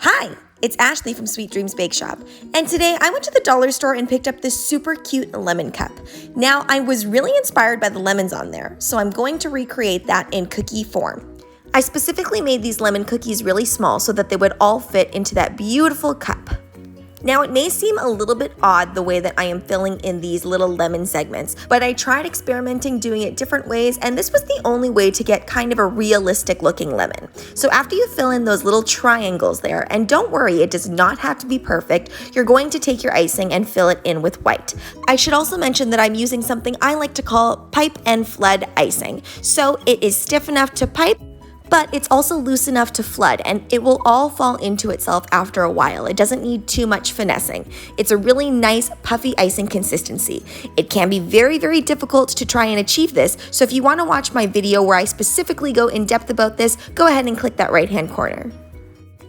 Hi, it's Ashleigh from Sweet Dreams Bake Shop, and today I went to the dollar store and picked up this super cute lemon cup. Now, I was really inspired by the lemons on there, so I'm going to recreate that in cookie form. I specifically made these lemon cookies really small so that they would all fit into that beautiful cup. Now, it may seem a little bit odd the way that I am filling in these little lemon segments, but I tried experimenting doing it different ways, and this was the only way to get kind of a realistic looking lemon. So after you fill in those little triangles there, and don't worry, it does not have to be perfect, you're going to take your icing and fill it in with white. I should also mention that I'm using something I like to call pipe and flood icing. So it is stiff enough to pipe, but it's also loose enough to flood, and it will all fall into itself after a while. It doesn't need too much finessing. It's a really nice puffy icing consistency. It can be very, very difficult to try and achieve this, so if you want to watch my video where I specifically go in depth about this, go ahead and click that right-hand corner.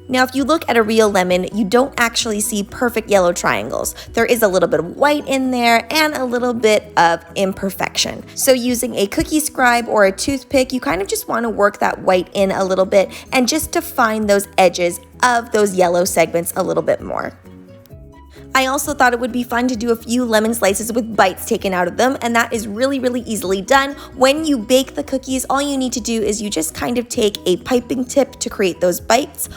Now, if you look at a real lemon, you don't actually see perfect yellow triangles. There is a little bit of white in there and a little bit of imperfection. So using a cookie scribe or a toothpick, you kind of just want to work that white in a little bit and just define those edges of those yellow segments a little bit more. I also thought it would be fun to do a few lemon slices with bites taken out of them, and that is really, really easily done. When you bake the cookies, all you need to do is you just kind of take a piping tip to create those bites,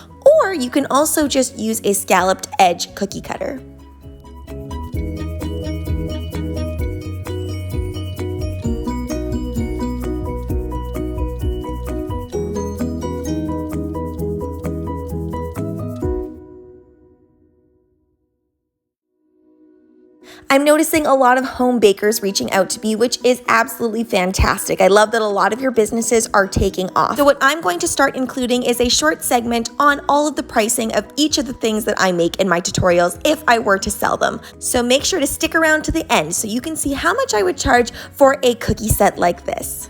or you can also just use a scalloped edge cookie cutter. I'm noticing a lot of home bakers reaching out to me, which is absolutely fantastic. I love that a lot of your businesses are taking off. So what I'm going to start including is a short segment on all of the pricing of each of the things that I make in my tutorials if I were to sell them. So make sure to stick around to the end so you can see how much I would charge for a cookie set like this.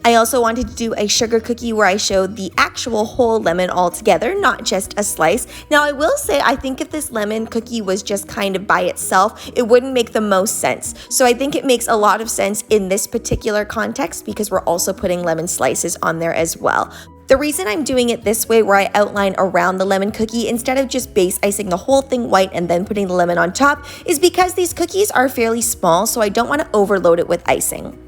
I also wanted to do a sugar cookie where I showed the actual whole lemon all together, not just a slice. Now, I will say, I think if this lemon cookie was just kind of by itself, it wouldn't make the most sense. So I think it makes a lot of sense in this particular context because we're also putting lemon slices on there as well. The reason I'm doing it this way, where I outline around the lemon cookie instead of just base icing the whole thing white and then putting the lemon on top, is because these cookies are fairly small, so I don't want to overload it with icing.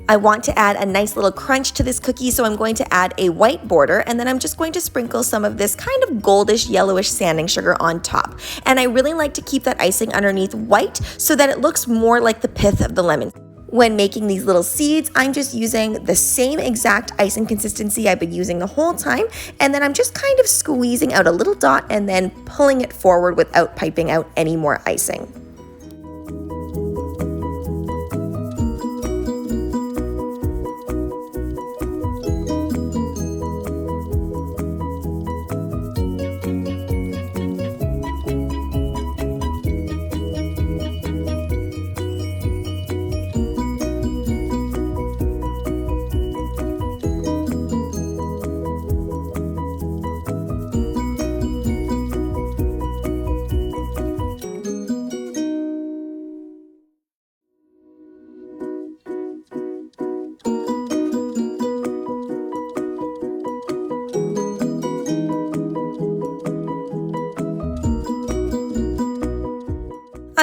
I want to add a nice little crunch to this cookie, so I'm going to add a white border, and then I'm just going to sprinkle some of this kind of goldish yellowish sanding sugar on top. And I really like to keep that icing underneath white so that it looks more like the pith of the lemon. When making these little seeds, I'm just using the same exact icing consistency I've been using the whole time, and then I'm just kind of squeezing out a little dot and then pulling it forward without piping out any more icing.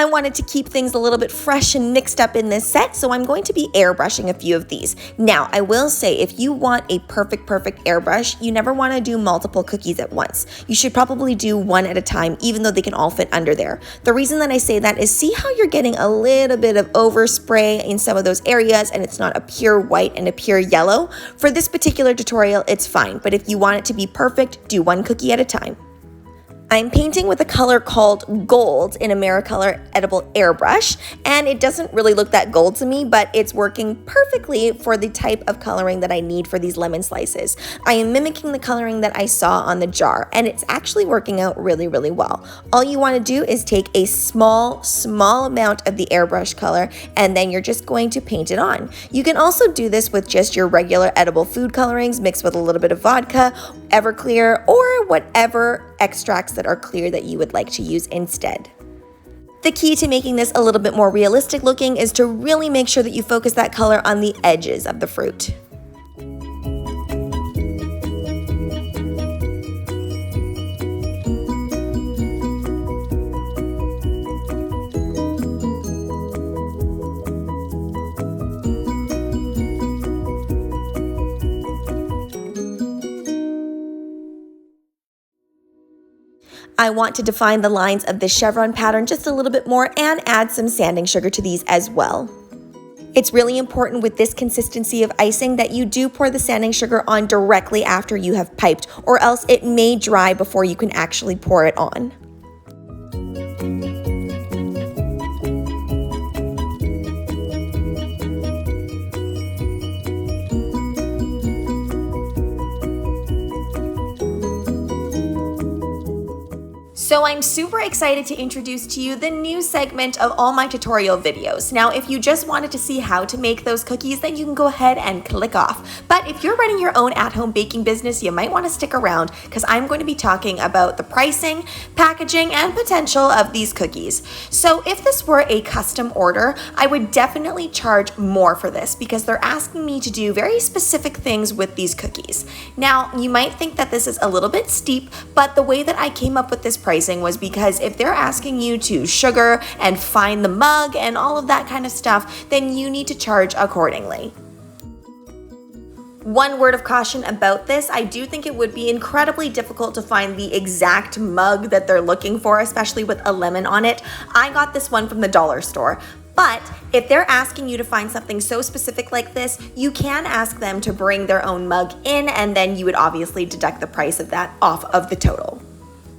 I wanted to keep things a little bit fresh and mixed up in this set, so I'm going to be airbrushing a few of these. Now, I will say, if you want a perfect airbrush, you never want to do multiple cookies at once. You should probably do one at a time, even though they can all fit under there. The reason that I say that is, see how you're getting a little bit of overspray in some of those areas and it's not a pure white and a pure yellow? For this particular tutorial, it's fine, but if you want it to be perfect, do one cookie at a time. I'm painting with a color called Gold in Americolor Edible Airbrush, and it doesn't really look that gold to me, but it's working perfectly for the type of coloring that I need for these lemon slices. I am mimicking the coloring that I saw on the jar, and it's actually working out really well. All you want to do is take a small amount of the airbrush color, and then you're just going to paint it on. You can also do this with just your regular edible food colorings mixed with a little bit of vodka, Everclear, or whatever extracts that are clear that you would like to use instead. The key to making this a little bit more realistic looking is to really make sure that you focus that color on the edges of the fruit. I want to define the lines of this chevron pattern just a little bit more and add some sanding sugar to these as well. It's really important with this consistency of icing that you do pour the sanding sugar on directly after you have piped, or else it may dry before you can actually pour it on. So I'm super excited to introduce to you the new segment of all my tutorial videos. Now, if you just wanted to see how to make those cookies, then you can go ahead and click off. But if you're running your own at-home baking business, you might want to stick around because I'm going to be talking about the pricing, packaging, and potential of these cookies. So if this were a custom order, I would definitely charge more for this because they're asking me to do very specific things with these cookies. Now, you might think that this is a little bit steep, but the way that I came up with this price was because if they're asking you to sugar and find the mug and all of that kind of stuff, then you need to charge accordingly. One word of caution about this, I do think it would be incredibly difficult to find the exact mug that they're looking for, especially with a lemon on it. I got this one from the dollar store. But if they're asking you to find something so specific like this, you can ask them to bring their own mug in, and then you would obviously deduct the price of that off of the total.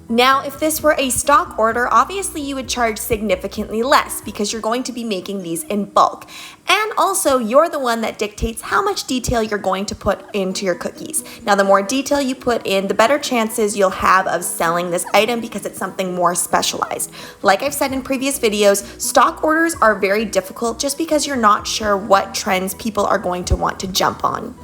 Now, if this were a stock order, obviously you would charge significantly less because you're going to be making these in bulk. And also, you're the one that dictates how much detail you're going to put into your cookies. Now, the more detail you put in, the better chances you'll have of selling this item because it's something more specialized. Like I've said in previous videos, stock orders are very difficult just because you're not sure what trends people are going to want to jump on.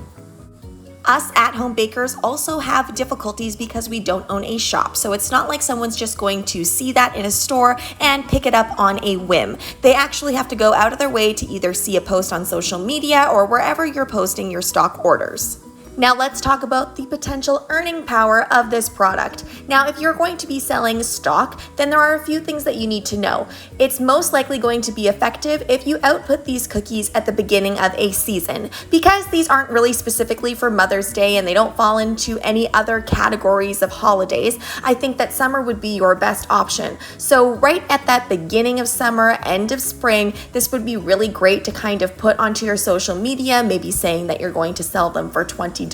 Us at-home bakers also have difficulties because we don't own a shop, so it's not like someone's just going to see that in a store and pick it up on a whim. They actually have to go out of their way to either see a post on social media or wherever you're posting your stock orders. Now let's talk about the potential earning power of this product. Now, if you're going to be selling stock, then there are a few things that you need to know. It's most likely going to be effective if you output these cookies at the beginning of a season, because these aren't really specifically for Mother's Day and they don't fall into any other categories of holidays. I think that summer would be your best option. So right at that beginning of summer, end of spring, this would be really great to kind of put onto your social media, maybe saying that you're going to sell them for $20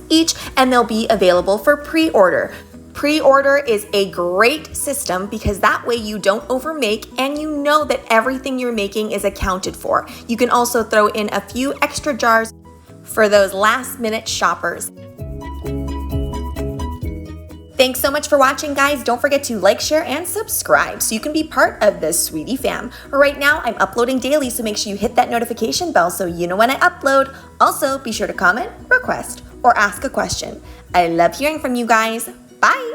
each, and they'll be available for pre-order. Pre-order is a great system because that way you don't overmake and you know that everything you're making is accounted for. You can also throw in a few extra jars for those last-minute shoppers. Thanks so much for watching, guys. Don't forget to like, share, and subscribe so you can be part of this sweetie fam. Right now, I'm uploading daily, so make sure you hit that notification bell so you know when I upload. Also, be sure to comment, request, or ask a question. I love hearing from you guys. Bye!